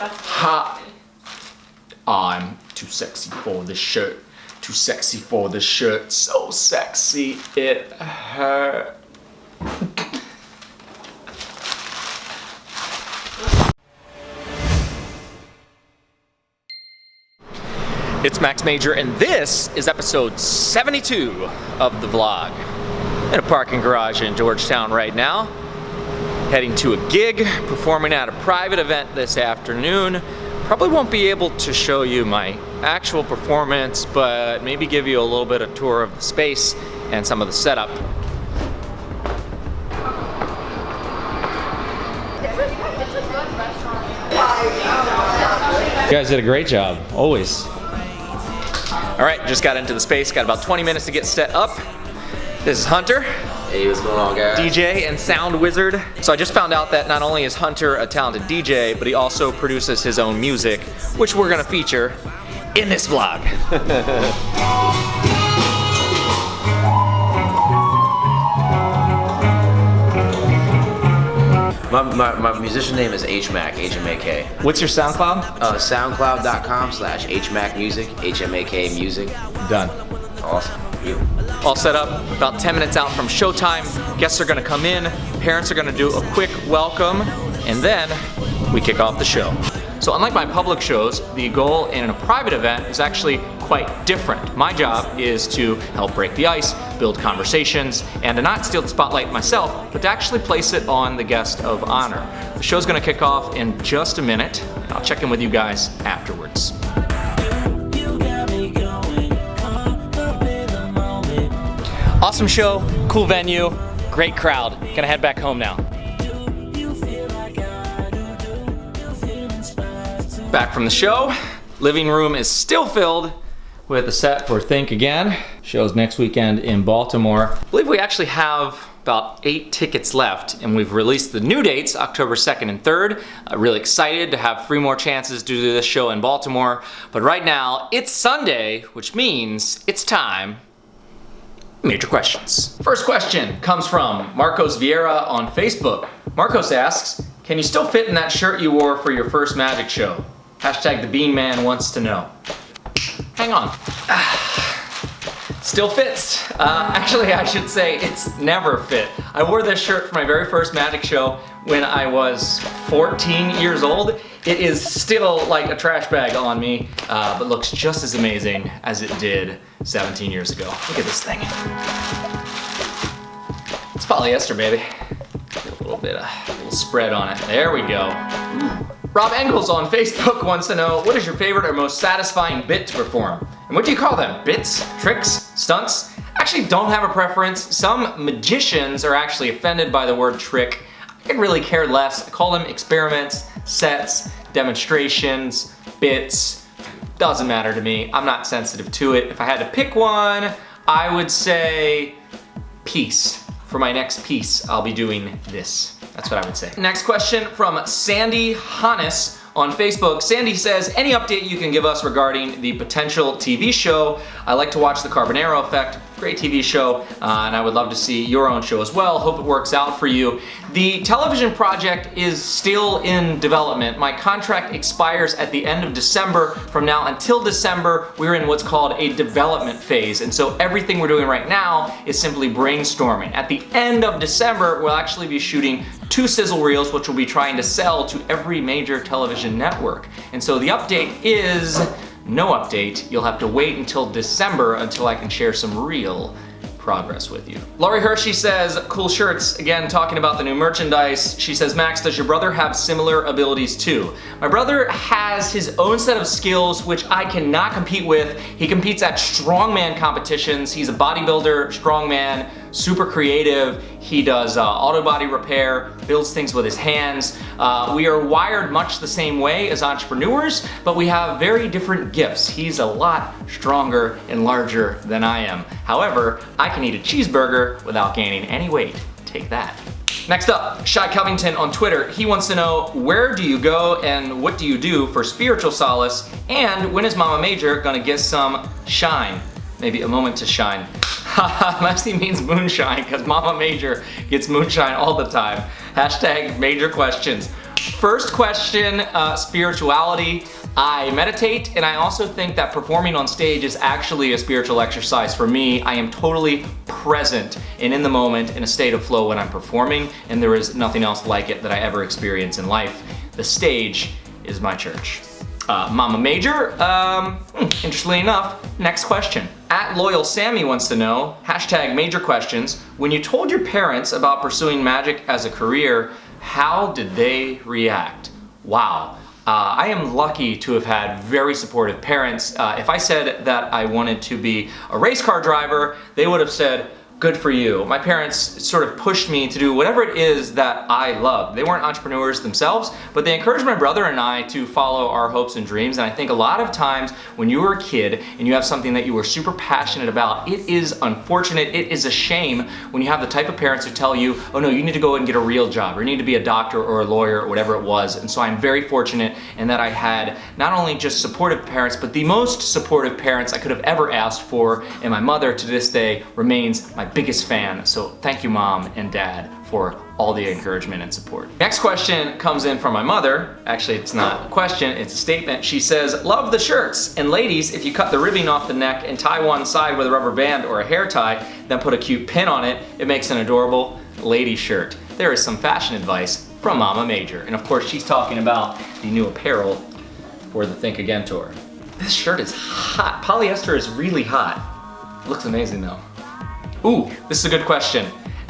Ha! I'm too sexy for this shirt. Too sexy for this shirt. So sexy it hurt. It's Max Major, and this is episode 72 of the vlog. In a parking garage in Georgetown right now. Heading to a gig, performing at a private event this afternoon. Probably won't be able to show you my actual performance, but maybe give you a little bit of tour of the space and some of the setup. It's a good restaurant. You guys did a great job, always. All right, just got into the space, got about 20 minutes to get set up. This is Hunter. Hey, what's going on, guys? DJ and sound wizard. So I just found out that not only is Hunter a talented DJ, but he also produces his own music, which we're gonna feature in this vlog. My musician name is HMAC, HMAK. What's your SoundCloud? SoundCloud.com/HMAC HMAK music. Done. Awesome. You. All set up, about 10 minutes out from showtime. Guests are gonna come in, parents are gonna do a quick welcome, and then we kick off the show. So unlike my public shows, the goal in a private event is actually quite different. My job is to help break the ice, build conversations, and to not steal the spotlight myself, but to actually place it on the guest of honor. The show's gonna kick off in just a minute, and I'll check in with you guys afterwards. Awesome show, cool venue, great crowd. Gonna head back home now. Back from the show. Living room is still filled with a set for Think Again. Show's next weekend in Baltimore. I believe we actually have about 8 tickets left, and we've released the new dates, October 2nd and 3rd. Really excited to have 3 more chances to do this show in Baltimore. But right now, it's Sunday, which means it's time. Major questions. First question comes from Marcos Vieira on Facebook. Marcos asks, can you still fit in that shirt you wore for your first magic show? Hashtag the Bean Man wants to know. Hang on. Still fits. Actually, I should say it's never fit. I wore this shirt for my very first magic show when I was 14 years old. It is still like a trash bag on me, but looks just as amazing as it did 17 years ago. Look at this thing. It's polyester, baby. A little spread on it. There we go. Ooh. Rob Engels on Facebook wants to know, what is your favorite or most satisfying bit to perform? And what do you call them? Bits? Tricks? Stunts? Actually don't have a preference. Some magicians are actually offended by the word trick. I could really care less. I call them experiments, sets, demonstrations, bits. Doesn't matter to me. I'm not sensitive to it. If I had to pick one, I would say piece. For my next piece, I'll be doing this. That's what I would say. Next question from Sandy Hannes on Facebook. Sandy says, any update you can give us regarding the potential TV show? I like to watch The Carbonaro Effect. Great TV show, and I would love to see your own show as well. Hope it works out for you. The television project is still in development. My contract expires at the end of December. From now until December, we're in what's called a development phase. And so everything we're doing right now is simply brainstorming. At the end of December, we'll actually be shooting 2 sizzle reels, which we'll be trying to sell to every major television network. And so the update is no update. You'll have to wait until December until I can share some real progress with you. Laurie Hershey says, cool shirts. Again, talking about the new merchandise. She says, Max, does your brother have similar abilities too? My brother has his own set of skills which I cannot compete with. He competes at strongman competitions. He's a bodybuilder, strongman, super creative. He does auto body repair, builds things with his hands. We are wired much the same way as entrepreneurs, but we have very different gifts. He's a lot stronger and larger than I am. However, I can eat a cheeseburger without gaining any weight. Take that. Next up, Shy Covington on Twitter. He wants to know, where do you go and what do you do for spiritual solace? And when is Mama Major gonna get some shine? Maybe a moment to shine. Actually means moonshine, because Mama Major gets moonshine all the time. Hashtag major questions. First question, spirituality. I meditate, and I also think that performing on stage is actually a spiritual exercise for me. I am totally present and in the moment, in a state of flow when I'm performing, and there is nothing else like it that I ever experience in life. The stage is my church. Mama Major, interestingly enough, next question. At Loyal Sammy wants to know, hashtag major questions, when you told your parents about pursuing magic as a career, how did they react? Wow. I am lucky to have had very supportive parents. If I said that I wanted to be a race car driver, they would have said, good for you. My parents sort of pushed me to do whatever it is that I loved. They weren't entrepreneurs themselves, but they encouraged my brother and I to follow our hopes and dreams. And I think a lot of times when you were a kid and you have something that you were super passionate about, it is unfortunate, it is a shame when you have the type of parents who tell you, oh no, you need to go and get a real job, or you need to be a doctor or a lawyer or whatever it was. And so I'm very fortunate in that I had not only just supportive parents, but the most supportive parents I could have ever asked for. And my mother to this day remains my biggest fan. So thank you, Mom and Dad, for all the encouragement and support. Next question comes in from my mother. Actually, it's not a question, it's a statement. She says, love the shirts. And ladies, if you cut the ribbing off the neck and tie one side with a rubber band or a hair tie, then put a cute pin on it, it makes an adorable lady shirt. There is some fashion advice from Mama Major. And of course, she's talking about the new apparel for the Think Again tour. This shirt is hot. Polyester is really hot. Looks amazing though. Ooh, this is a good question.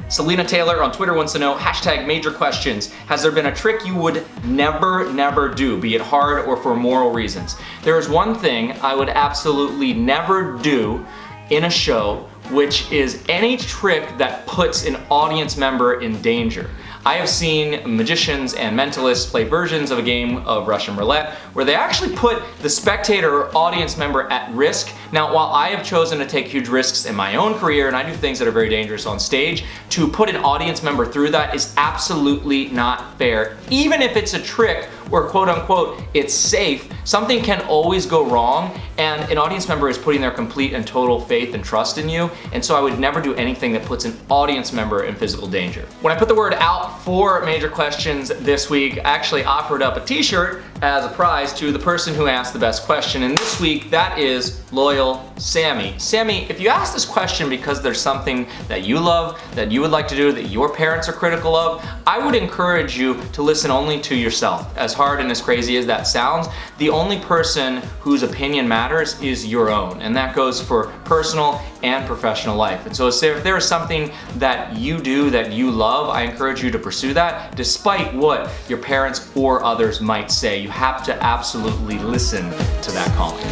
Selena Taylor on Twitter wants to know, hashtag major questions. Has there been a trick you would never do, be it hard or for moral reasons? There is one thing I would absolutely never do in a show, which is any trick that puts an audience member in danger. I have seen magicians and mentalists play versions of a game of Russian roulette where they actually put the spectator or audience member at risk. Now, while I have chosen to take huge risks in my own career and I do things that are very dangerous on stage, to put an audience member through that is absolutely not fair. Even if it's a trick or quote unquote, it's safe, something can always go wrong, and an audience member is putting their complete and total faith and trust in you, and so I would never do anything that puts an audience member in physical danger. When I put the word out for major questions this week, I actually offered up a t-shirt as a prize to the person who asked the best question, and this week that is Loyal Sammy. Sammy, if you ask this question because there's something that you love, that you would like to do, that your parents are critical of, I would encourage you to listen only to yourself. As hard and as crazy as that sounds, the only person whose opinion matters is your own, and that goes for personal and professional life. And so if there is something that you do that you love, I encourage you to pursue that despite what your parents or others might say. You have to absolutely listen to that calling.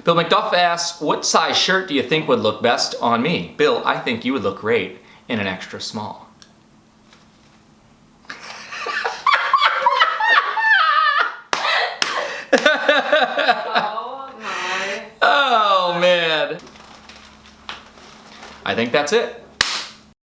Bill McDuff asks, what size shirt do you think would look best on me? Bill, I think you would look great in an extra small. Oh my. Oh man. I think that's it.